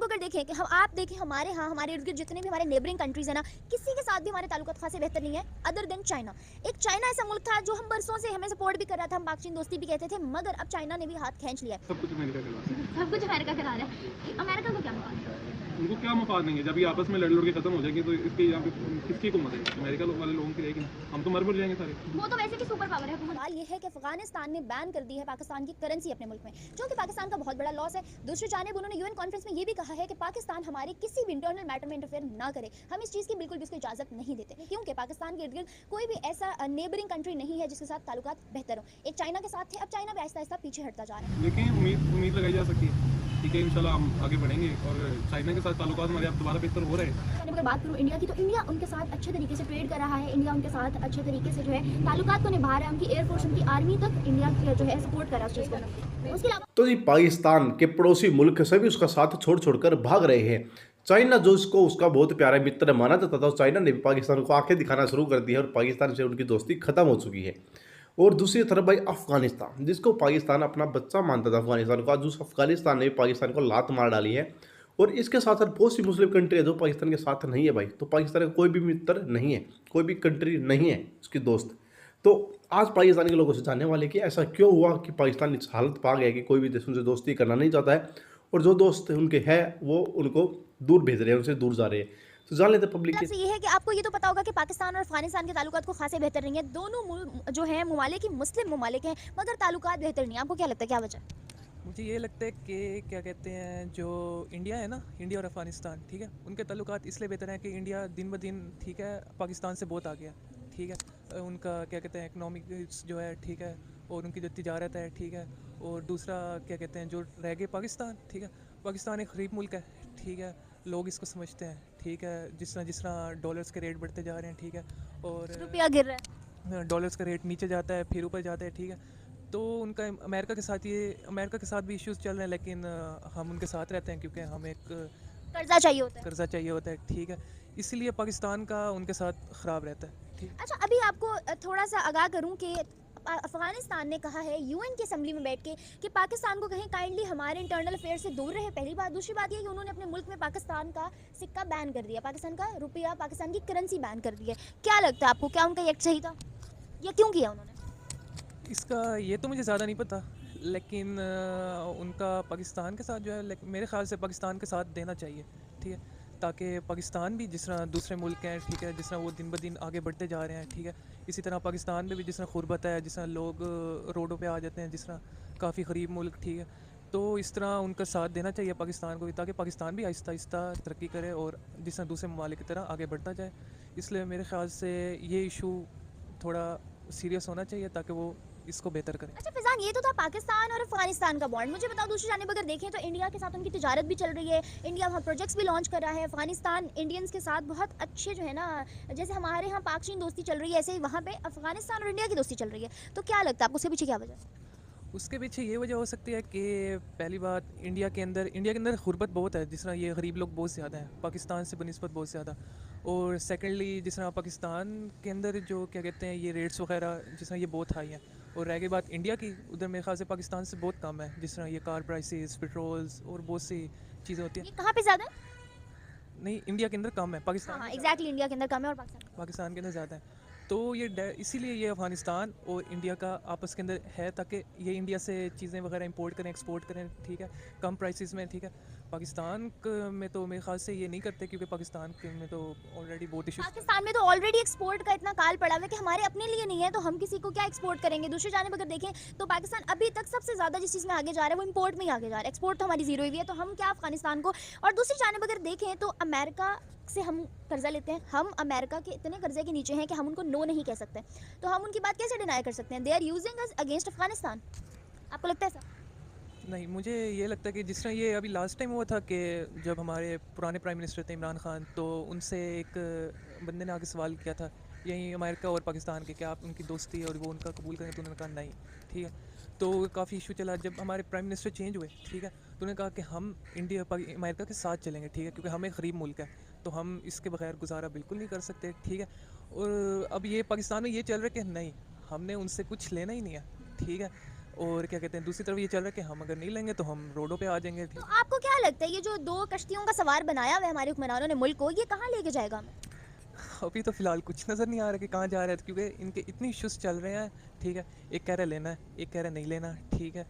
अगर देखें कि हम आप देखें हमारे यहाँ हमारे इर्द गिर्द जितने भी हमारे नेबरिंग कंट्रीज है ना, किसी के साथ भी हमारे ताल्लुकात खासे बेहतर नहीं है अदर देन चाइना। एक चाइना ऐसा मुल्क था जो हम बरसों से हमें सपोर्ट भी कर रहा था, हम पाक चीन दोस्ती भी कहते थे, मगर अब चाइना ने भी हाथ खींच लिया है। सब कुछ अमेरिका के पास है। सब कुछ अमेरिका करा रहा है। अमेरिका को क्या मकान है? उनको क्या मफाद नहीं है, जब ये आपस में लड़ लड़ के खत्म हो जाएगी तो इसकी यहाँ पे किसकी हुकूमत है? अमेरिका वाले लोगों की रहेगी, हम तो मर जाएंगे सारे। वो तो वैसे भी सुपर पावर है। सवाल ये है कि अफगानिस्तान ने बैन कर दी है पाकिस्तान की करेंसी अपने मुल्क में, जो कि पाकिस्तान का बहुत बड़ा लॉस है। दूसरी जानिब उन्होंने यूएन कॉन्फ्रेंस में ये भी कहा है कि पाकिस्तान हमारे किसी भी इंटरनल मैटर में इंटरफेयर ना करे, हम इस चीज़ की बिल्कुल भी उसको इजाजत नहीं देते, क्योंकि पाकिस्तान के इर्द गिर्द कोई भी ऐसा नेबरिंग कंट्री नहीं है जिसके साथ ताल्लुकात बेहतर हो। एक चाइना के साथ थे, अब चाइना भी आहिस्ता आहिस्ता पीछे हटता जा रहा है। लेकिन उम्मीद लगाई जा सकती है, ठीक है, इंशाल्लाह हम आगे बढ़ेंगे और चाइना के साथ ताल्लुकात हमारे अब दोबारा बेहतर हो रहे हैं। अगर बात करूँ इंडिया की, तो इंडिया उनके साथ अच्छे तरीके से ट्रेड कर रहा है, इंडिया उनके साथ अच्छे तरीके से जो है ताल्लुकात को निभा रहा है, उनकी एयरफोर्स उनकी आर्मी तक इंडिया जो है सपोर्ट कर रहा है उस चीज़ को। उसके अलावा तो जी पाकिस्तान के पड़ोसी मुल्क सभी उसका साथ छोड़ छोड़कर भाग रहे हैं। चाइना जो इसको उसका बहुत प्यारा मित्र माना जाता था, चाइना ने भी पाकिस्तान को आंखें दिखाना शुरू कर दी है और पाकिस्तान से उनकी दोस्ती खत्म हो चुकी है। और दूसरी तरफ भाई अफगानिस्तान, जिसको पाकिस्तान अपना बच्चा मानता था अफगानिस्तान को, आज उस अफगानिस्तान ने पाकिस्तान को लात मार डाली है। और इसके साथ साथ बहुत सी मुस्लिम कंट्री है जो पाकिस्तान के साथ नहीं है भाई। तो पाकिस्तान का कोई भी मित्र नहीं है, कोई भी कंट्री नहीं है उसकी दोस्त। तो आज पाकिस्तान के लोगों से जानने वाले कि ऐसा क्यों हुआ कि पाकिस्तान इस हालत पा गया कि कोई भी देश उनसे दोस्ती करना नहीं चाहता है, और जो दोस्त उनके हैं वो उनको दूर भेज रहे हैं, उनसे दूर जा रहे हैं। तो जान लेते पब्लिक के। आपसे ये है कि आपको ये तो पता होगा कि पाकिस्तान और अफगानिस्तान के ताल्लुकात को खासे बेहतर नहीं है, दोनों जो है ममालिक ही मुस्लिम ममालिक हैं, मगर ताल्लुकात बेहतर नहीं है। आपको क्या लगता है, क्या वजह? मुझे ये लगता है कि क्या कहते हैं, जो इंडिया है ना, इंडिया और अफ़गानिस्तान, ठीक है, उनके ताल्लुकात इसलिए बेहतर हैं कि इंडिया दिन ब दिन, ठीक है, पाकिस्तान से बहुत आ गया, ठीक है, उनका क्या कहते हैं इकनॉमिक जो है, ठीक है, और उनकी जो तिजारत है, ठीक है, और दूसरा क्या कहते हैं जो रह गए पाकिस्तान, ठीक है, पाकिस्तान एक गरीब मुल्क है, ठीक है, लोग इसको समझते हैं, ठीक है, जिस तरह डॉलर्स के रेट बढ़ते जा रहे हैं, ठीक है, और रुपया गिर रहा है। डॉलर्स का रेट नीचे जाता है फिर ऊपर जाता है, ठीक है, तो उनका अमेरिका के साथ भी इश्यूज़ चल रहे हैं, लेकिन हम उनके साथ रहते हैं क्योंकि हम एक कर्जा चाहिए होता है। कर्जा चाहिए होता है, ठीक है, इसीलिए पाकिस्तान का उनके साथ ख़राब रहता है, ठीक। अच्छा, अभी आपको थोड़ा सा आगाह करूं कि अफगानिस्तान ने कहा है यूएन की असेंबली में बैठ के कि पाकिस्तान को कहीं काइंडली हमारे इंटरनल अफेयर से दूर रहे। पहली बात। दूसरी बात ये कि उन्होंने अपने मुल्क में पाकिस्तान का सिक्का बैन कर दिया, पाकिस्तान का रुपया, पाकिस्तान की करेंसी बैन कर दी है। क्या लगता है आपको, क्या उनका ये सही था या क्यों किया उन्होंने? इसका ये तो मुझे ज़्यादा नहीं पता, लेकिन उनका पाकिस्तान के साथ जो है, मेरे ख्याल से पाकिस्तान के साथ देना चाहिए, ठीक है, ताकि पाकिस्तान भी जिस तरह दूसरे मुल्क हैं, ठीक है, जिस तरह वो दिन ब दिन आगे बढ़ते जा रहे हैं, ठीक है, इसी तरह पाकिस्तान में भी जिस तरह गुरबत है, जिस तरह लोग रोडों पे आ जाते हैं, जिस तरह काफ़ी गरीब मुल्क, ठीक है, तो इस तरह उनका साथ देना चाहिए पाकिस्तान को भी, ताकि पाकिस्तान भी आहिस्ता आहिस्ता तरक्की करे और जिस तरह दूसरे ममालिक की तरह आगे बढ़ता जाए। इसलिए मेरे ख्याल से ये इशू थोड़ा सीरियस होना चाहिए ताकि वो इसको बेहतर करें। अच्छा फैजान, ये तो था पाकिस्तान और अफगानिस्तान का बॉन्ड। मुझे बताओ, दूसरी जानिब अगर देखें तो इंडिया के साथ उनकी तिजारत भी चल रही है, इंडिया वहाँ प्रोजेक्ट्स भी लॉन्च कर रहा है। अफगानिस्तान इंडियंस के साथ बहुत अच्छे जो है ना, जैसे हमारे यहाँ पाक चीन दोस्ती चल रही है, ऐसे ही वहाँ पे अफगानिस्तान और इंडिया की दोस्ती चल रही है। तो क्या लगता है आपको, उसके पीछे क्या वजह है? उसके पीछे ये वजह हो सकती है कि पहली बात, इंडिया के अंदर गुरबत बहुत है, जिस तरह ये गरीब लोग बहुत ज़्यादा हैं पाकिस्तान से बनिस्बत बहुत ज़्यादा। और सेकेंडली जिस तरह पाकिस्तान के अंदर जो क्या कहते हैं ये रेट्स वगैरह जिस तरह ये बहुत हाई हैं, और रह गई बात इंडिया की, उधर मेरे ख्याल से पाकिस्तान से बहुत कम है, जिस तरह ये कार प्राइसेस, पेट्रोल्स और बहुत सी चीज़ें होती हैं। ये कहाँ पे ज़्यादा है? नहीं, इंडिया के अंदर कम है, पाकिस्तान हाँ एग्जैक्टली, इंडिया के अंदर कम है और पाकिस्तान के अंदर ज़्यादा है। तो ये इसीलिए ये अफ़गानिस्तान और इंडिया का आपस के अंदर है, ताकि ये इंडिया से चीज़ें वगैरह इंपोर्ट करें, एक्सपोर्ट करें, ठीक है, कम प्राइसेस में, ठीक है। पाकिस्तान में तो मेरे ख्याल से ये नहीं करते, क्योंकि पाकिस्तान में तो ऑलरेडी बहुत इशूज़। पाकिस्तान में तो ऑलरेडी एक्सपोर्ट का इतना काल पड़ा हुआ है कि हमारे अपने लिए नहीं है, तो हम किसी को क्या एक्सपोर्ट करेंगे। दूसरी जानिब अगर देखें तो पाकिस्तान अभी तक सबसे ज़्यादा जिस चीज़ में आगे जा रहा है वो इंपोर्ट में ही आगे जा रहा है, एक्सपोर्ट तो हमारी जीरो हुई है, तो हम क्या अफगानिस्तान को। और दूसरी जानिब अगर देखें तो अमेरिका से हम कर्जा लेते हैं, हम अमेरिका के इतने कर्जे के नीचे हैं कि हम उनको नो नहीं कह सकते, तो हम उनकी बात कैसे डिनाई कर सकते हैं? They are using us against Afghanistan. आपको लगता है ऐसा? नहीं, मुझे ये लगता है कि जिस तरह ये अभी लास्ट टाइम हुआ था कि जब हमारे पुराने प्राइम मिनिस्टर थे इमरान खान, तो उनसे एक बंदे ने आके सवाल किया था यहीं अमेरिका और पाकिस्तान के, क्या आप उनकी दोस्ती और वो उनका कबूल करें, तो उन्होंने कहा नहीं, ठीक है। तो काफ़ी इशू चला। जब हमारे प्राइम मिनिस्टर चेंज हुए, ठीक है, तो उन्होंने कहा कि हम अमेरिका के साथ चलेंगे, ठीक है, क्योंकि हम एक गरीब मुल्क है, तो हम इसके बगैर गुजारा बिल्कुल नहीं कर सकते, ठीक है। और अब ये पाकिस्तान में ये चल रहा है कि नहीं, हमने उनसे कुछ लेना ही नहीं है, ठीक है, और क्या कहते हैं दूसरी तरफ ये चल रहा है कि हम अगर नहीं लेंगे तो हम रोडों पे आ जाएंगे। तो आपको क्या लगता है ये जो 2 कश्तियों का सवार बनाया हुआ है हमारे हुक्मरानों ने मुल्क को, ये कहाँ लेके जाएगा हमें? अभी तो फ़िलहाल कुछ नज़र नहीं आ रहा कि कहाँ जा रहा है, क्योंकि इनके इतने इश्यूज़ चल रहे हैं। ठीक है, एक कह रहा है लेना है, एक कह रहा है नहीं लेना। ठीक है,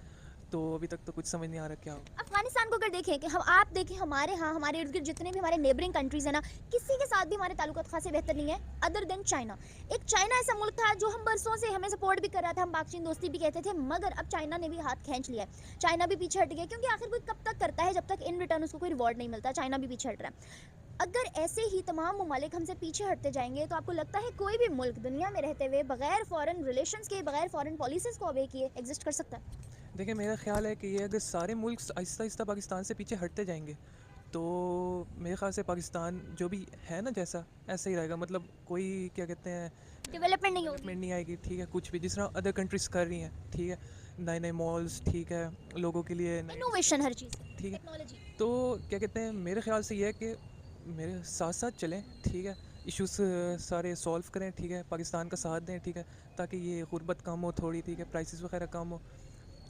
तो अभी तक तो कुछ समझ नहीं आ रहा क्या होगा। अफगानिस्तान को अगर देखें कि हम आप देखें हमारे यहाँ हमारे इर्द गिर्द जितने भी हमारे नेबरिंग कंट्रीज़ हैं ना, किसी के साथ भी हमारे ताल्लुकात खासे बेहतर नहीं है अदर देन चाइना। एक चाइना ऐसा मुल्क था जो हम बरसों से हमें सपोर्ट भी कर रहा था, हम पाक चीन दोस्ती भी कहते थे, मगर अब चाइना ने भी हाथ खींच लिया है। चाइना भी पीछे हट गया, क्योंकि आखिर कोई कब तक करता है जब तक इन रिटर्न उसको कोई रिवॉर्ड नहीं मिलता। चाइना भी पीछे हट रहा है। अगर ऐसे ही तमाम ममालिक हमसे पीछे हटते जाएंगे तो आपको लगता है कोई भी मुल्क दुनिया में रहते हुए बगैर फॉरेन रिलेशंस के, बगैर फॉरेन पॉलिसीज़ को अवे किए एग्जिस्ट कर सकता है? देखिए, मेरा ख्याल है कि ये अगर सारे मुल्क आहिस्ता आहिस्ता पाकिस्तान से पीछे हटते जाएंगे तो मेरे ख्याल से पाकिस्तान जो भी है ना जैसा ऐसा ही रहेगा। मतलब कोई क्या कहते हैं डेवलपमेंट नहीं होगी। डेवलपमेंट नहीं आएगी। ठीक है, कुछ भी जिस तरह अदर कंट्रीज़ कर रही हैं। ठीक है, नए नए मॉल्स, ठीक है, लोगों के लिए इनोवेशन हर चीज़, ठीक है। टेक्नोलॉजी। तो क्या कहते हैं मेरे ख्याल से ये है कि मेरे साथ साथ चलें। ठीक है, इश्यूज़ सारे सॉल्व करें। ठीक है, पाकिस्तान का साथ दें। ठीक है, ताकि ये गुर्बत कम हो थोड़ी। ठीक है, प्राइसेस वगैरह कम हो।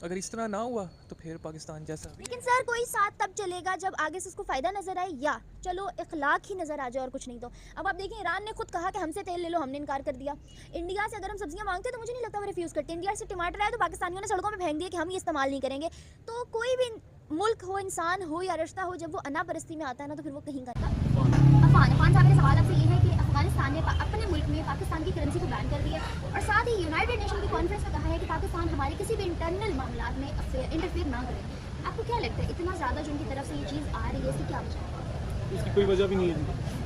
अगर इस तरह ना हुआ तो फिर पाकिस्तान जैसा। लेकिन सर कोई साथ तब चलेगा जब आगे से उसको फ़ायदा नज़र आए, या चलो इखलाक ही नज़र आ जाए और कुछ नहीं। तो अब आप देखें ईरान ने खुद कहा कि हमसे तेल ले लो, हमने इनकार कर दिया। इंडिया से अगर हम सब्जियां मांगते हैं तो मुझे नहीं लगता वो रिफ्यूज़ करते। इंडिया से टमाटर आया तो पाकिस्तानियों ने सड़कों में फेंक दिया कि हम ये इस्तेमाल नहीं करेंगे। तो कोई भी मुल्क हो, इंसान हो या रिश्ता हो, जब वो अना परस्ती में आता है ना तो फिर वो कहीं करता। अफगान साहब, मेरा सवाल आपसे ये है कि अफगानिस्तान ने अपने मुल्क में पाकिस्तान की करेंसी को बैन कर दिया और साथ ही यूनाइटेड नेशन की कॉन्फ्रेंस में कहा है कि पाकिस्तान हमारे किसी भी इंटरनल मामलात में इंटरफेयर ना करे। आपको क्या लगता है इतना ज़्यादा जो उनकी तरफ से ये चीज़ आ रही है, इसकी क्या वजह है? इसकी कोई वजह भी नहीं है।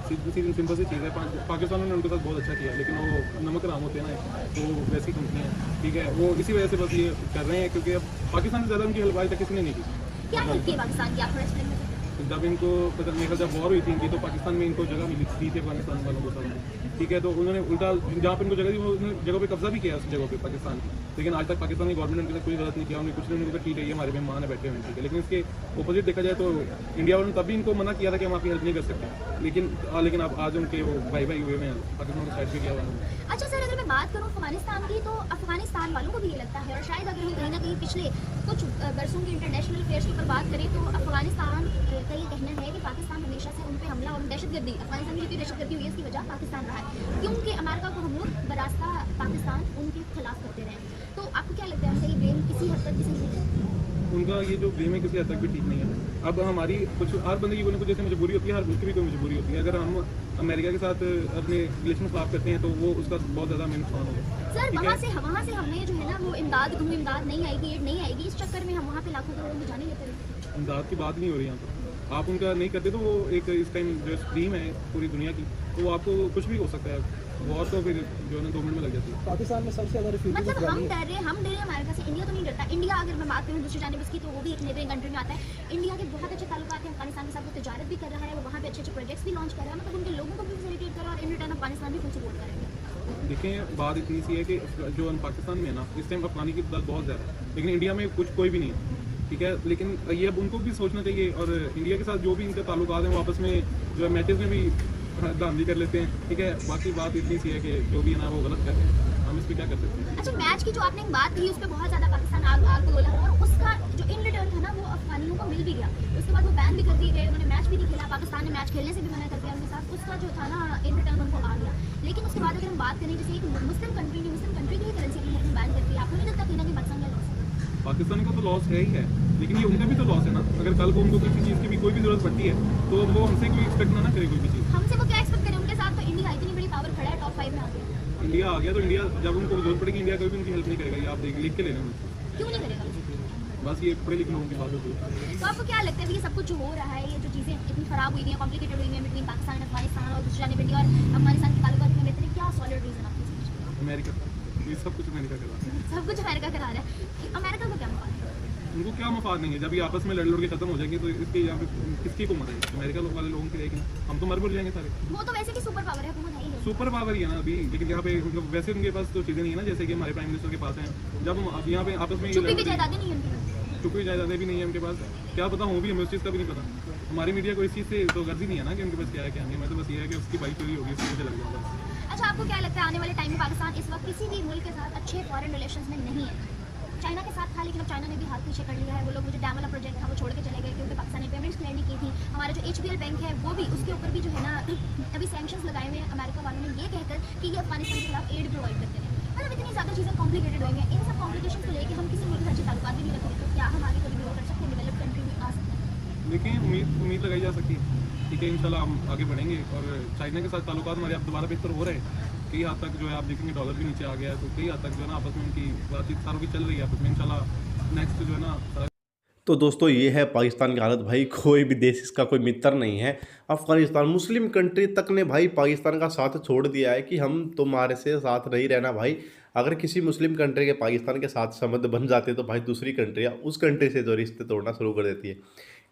सीधी सिंपल सी चीज़ है। पाकिस्तान ने उनके साथ बहुत अच्छा किया, लेकिन वो नमक राम होते हैं ना, तो वैसी कंपनी है। ठीक है, वो इसी वजह से बस ये कर रहे हैं, क्योंकि अब पाकिस्तान से ज़्यादा उनकी हेल्प तक किसी ने नहीं की। क्या हेल्प की पाकिस्तान की, आप थोड़ा एक्सप्लेन करें। जब इनको पता नहीं था, जब वॉर हुई थी इनकी, तो पाकिस्तान में इनको जगह मिली थी अफगानिस्तान वालों को सब। ठीक है, तो उन्होंने उल्टा जहाँ पर इनको जगह दी उन्होंने जगह पे कब्जा भी किया उस जगह पे पाकिस्तान की। लेकिन आज तक पाकिस्तान की गवर्नमेंट ने उनके साथ कोई गलत नहीं किया। उन्हें कुछ नहीं उन्होंने ठीक है, ये हमारे मेहमान है बैठे हुए हैं। ठीक है, लेकिन इसके अपोजिट देखा जाए तो इंडिया वालों ने तब भी इनको मना किया था कि हम आपकी हेल्प नहीं कर सकते। लेकिन अब आज उनके वो भाई भाई हुए में पाकिस्तान को साइड भी किया हुआ। अच्छा सर, अगर मैं बात करूँ अफगानिस्तान की, तो अफगानिस्तान वालों को भी ये लगता है, और शायद अगर हम कहीं ना कहीं पिछले कुछ बरसों के इंटरनेशनल अफेयर्स के ऊपर बात करें तो अफगानिस्तान का ये कहना है कि पाकिस्तान हमेशा से उन पर हमला और दहशतगर्दी, अफगानिस्तान में जितनी दहशतगर्दी हुई है इसकी वजह पाकिस्तान रहा है, क्योंकि अमेरिका को हम लोग बरास्ता पाकिस्तान उनके खिलाफ करते रहे। तो आपको क्या लगता है उनका ये ब्लेम किसी हद तक किसी उनका ये जो ब्लेम है किसी हद तक भी ठीक नहीं है। अब हमारी कुछ हर बंदे की कोई ना कुछ जैसे मजबूरी होती है, हर मुल्क की भी कोई मजबूरी होती है। अगर हम अमेरिका के साथ अपने रिलेशन साफ करते हैं तो वो उसका बहुत ज़्यादा हमें नुकसान होगा। सर वहाँ से हमें जो है ना वो इमदाद नहीं आएगी, एड नहीं आएगी, इस चक्कर में हम वहाँ पे लाखों करोड़ों की जाने लेते हैं। इमदाद की बात नहीं हो रही यहाँ पर। आप उनका नहीं करते तो वो एक इस टाइम जो स्ट्रीम है पूरी दुनिया की, तो आपको कुछ भी हो सकता है। वॉर तो फिर जो है ना 2 मिनट में लग जाती है। पाकिस्तान में सबसे ज़्यादा मतलब हम डर रहे हैं अमेरिका से, इंडिया तो नहीं डरता। इंडिया अगर मैं बात करूँ दूसरी जानिब इसकी, तो वो भी एक नेबरिंग कंट्री में आता है। इंडिया के बहुत अच्छे ताल्लुकात हैं अफगानिस्तान के साथ, वो तिजारत भी कर रहा है, वो वहाँ पे अच्छे अच्छे प्रोजेक्ट्स भी लॉन्च कर रहा है, मतलब उनके लोगों को भी फैसिलिटेट कर रहा है, और इन रिटर्न अफगानिस्तान भी फुल सपोर्ट करेंगे। देखें, बात इतनी सी है कि जो पाकिस्तान में है ना इस टाइम अफगानी की तादाद बहुत ज़्यादा है, लेकिन इंडिया में कोई भी नहीं है। ठीक है, लेकिन ये अब उनको भी सोचना चाहिए, और इंडिया के साथ जो भी इनके ताल्लुकात हैं वो आपस में जो है मैचेस में भी धांधली कर लेते हैं। ठीक है, बाकी बात इतनी सी है कि जो भी है ना वो गलत करते हैं, हम इस पर क्या कर सकते हैं। अच्छा, मैच की जो आपने एक बात कही उस पर बहुत ज़्यादा पाकिस्तान आग बोला, और उसका जो इन रिटर्न था ना वो अफगानियों को मिल भी गया। उसके बाद वो बैन भी कर दिए गए, उन्होंने मैच भी नहीं खेला, पाकिस्तान ने मैच खेलने से भी मना कर दिया उनके साथ। उसका जो था ना इन रिटर्न उनको आ गया। लेकिन उसके बाद अगर हम बात करें जैसे एक मुस्लिम कंट्री की करेंसी की बैन कर दी, आपको नहीं लगता कहीं ना कहीं पाकिस्तान का लॉस? पाकिस्तान का तो लॉस है ही है, लेकिन ये उनका भी तो लॉस है ना। अगर कल को उनको किसी चीज़ की भी कोई भी जरूरत पड़ती है तो वो हमसे कोई एक्सपेक्ट ना करे कोई भी चीज़। हमसे वो क्या एक्सपेक्ट करें? उनके साथ तो इंडिया इतनी बड़ी पावर खड़ा है, टॉप 5 में आ गया। इंडिया आ गया तो इंडिया जब उनको जरूरत पड़ेगी इंडिया कोई भी उनकी हेल्प नहीं करेगा। ये आप लिख के ले लेना, क्यों नहीं करेगा? बस ये पढ़े लिखे लोगों की बात होती है। तो आपको क्या लगता है कि ये सब कुछ जो हो रहा है, ये जो चीज़ें इतनी खराब हुई हैं, कॉम्प्लिकेटेड हुई हैं बिटवीन पाकिस्तान और अफगानिस्तान, और दूसरी जानिब इंडिया और अफगानिस्तान के ताल्लुकात में बेहतरी, क्या सॉलिड रीज़न आपके समझ? अमेरिका, ये सब कुछ अमेरिका कर रहा है। सब कुछ अमेरिका करा रहा है। अमेरिका को क्या मफाद है? उनको क्या मफाद नहीं है? जब ये आपस में लड़ के खत्म हो जाएंगे तो इसके यहाँ पे किसकी को मरेगी? अमेरिका वाले लोगों की रहेगी, हम तो मर बोल जाएंगे सारे। वो तो वैसे भी सुपर पावर है, हुकूमत है ही नहीं। सुपर पावर ही है ना अभी, लेकिन यहाँ पे मतलब वैसे उनके पास तो चीज़ें नहीं है ना, जैसे कि हमारे प्राइम मिनिस्टर के पास हैं। जब हम अब यहाँ पे आपस में चुप्पी भी जायदादें नहीं है उनकी, चुप्पी जायदादें भी नहीं है उनके पास। क्या पता हो भी, हमें उस चीज़ का भी नहीं पता। हमारी मीडिया को इस चीज़ से तो गर्ज ही नहीं है ना कि उनके पास क्या है क्या नहीं। मैं तो बस ये है कि उसकी बाइक चोरी होगी, उसकी मुझे लग जाएगा। अच्छा, आपको क्या लगता है आने वाले टाइम में पाकिस्तान इस वक्त किसी भी मुल्क के साथ अच्छे फॉरेन रिलेशंस में नहीं है, चाइना के साथ था, लेकिन अब चाइना ने भी हाथ पीछे कर लिया है। वो लोग मुझे डैम वाला प्रोजेक्ट था वो छोड़ के चले गए, क्योंकि पाकिस्तान ने पेमेंट्स क्लियर नहीं की थी। हमारा जो HBL बैंक है वो भी, उसके ऊपर भी जो है ना अभी सैंक्शंस लगाए हुए हैं अमेरिका वालों ने, ये कहकर कि ये अफगानिस्तान के खिलाफ एड प्रोवाइड करते हैं। मतलब इतनी ज़्यादा चीज़ें कॉम्प्लिकेटेड हुई हैं। इन सब कॉम्प्लिकेशन को लेकर हम किसी मुल्क से अच्छे ताल्लुकात भी नहीं रखते, तो क्या हम आगे कभी ग्रो कर सकते हैं, डेवलप कंट्री में आ सकते हैं? देखिए, उम्मीद लगाई जा सकती है। ठीक है, इंशाल्लाह हम आगे बढ़ेंगे। और चाइना के साथ ताल्लुकात हमारे अब दोबारा बेहतर हो रहे हैं। कई हद तक जो है आप देखेंगे डॉलर भी नीचे आ गया है, तो कई हद तक जो है ना आपस में उनकी बातचीत सारों की चल रही है आपस में। इंशाल्लाह नेक्स्ट जो है ना तो दोस्तों ये है पाकिस्तान की हालत भाई। कोई भी देश इसका कोई मित्र नहीं है। अफगानिस्तान मुस्लिम कंट्री तक ने भाई पाकिस्तान का साथ छोड़ दिया है कि हम तुम्हारे से साथ नहीं रहना भाई। अगर किसी मुस्लिम कंट्री के पाकिस्तान के साथ संबंध बन जाते तो भाई दूसरी कंट्रियाँ उस कंट्री से जो रिश्ते तोड़ना शुरू कर देती है।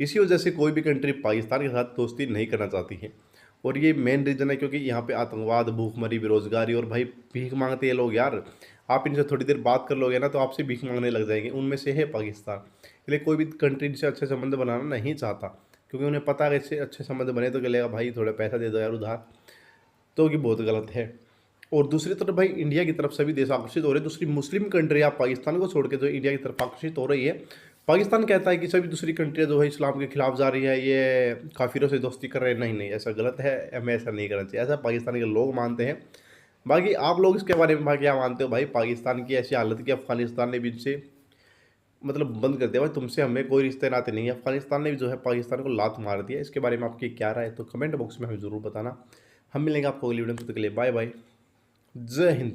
इसी वजह से कोई भी कंट्री पाकिस्तान के साथ दोस्ती नहीं करना चाहती है। और ये मेन रीज़न है क्योंकि यहाँ पे आतंकवाद, भूखमरी, बेरोजगारी और भाई भीख मांगते हैं लोग यार। आप इनसे थोड़ी देर बात कर लोगे ना तो आपसे भीख मांगने लग जाएंगे। उनमें से है पाकिस्तान। इसलिए कोई भी कंट्री से अच्छे संबंध बनाना नहीं चाहता, क्योंकि उन्हें पता है इससे अच्छे संबंध बने तो चलेगा भाई थोड़ा पैसा दे दो यार उधार, तो ये बहुत गलत है। और दूसरी तरफ भाई इंडिया की तरफ सभी देश आकर्षित हो रहे हैं। दूसरी मुस्लिम कंट्रियाँ पाकिस्तान को छोड़ के जो इंडिया की तरफ आकर्षित हो रही है। पाकिस्तान कहता है कि सभी दूसरी कंट्रियाँ जो है इस्लाम के खिलाफ जा रही है, ये काफिरों से दोस्ती कर रहे हैं। नहीं नहीं, ऐसा गलत है, हमें ऐसा नहीं करना चाहिए। ऐसा पाकिस्तान के लोग मानते हैं। बाकी आप लोग इसके बारे में क्या मानते हो भाई? पाकिस्तान की ऐसी हालत कि अफगानिस्तान ने भी इनसे मतलब बंद कर दिया भाई, तुमसे हमें कोई रिश्ते नाते नहीं है। अफगानिस्तान ने भी जो है पाकिस्तान को लात मार दिया। इसके बारे में आपकी क्या राय है तो कमेंट बॉक्स में हमें ज़रूर बताना। हम मिलेंगे आपको अगली वीडियो में, तब तक के लिए बाय बाय, जय हिंद।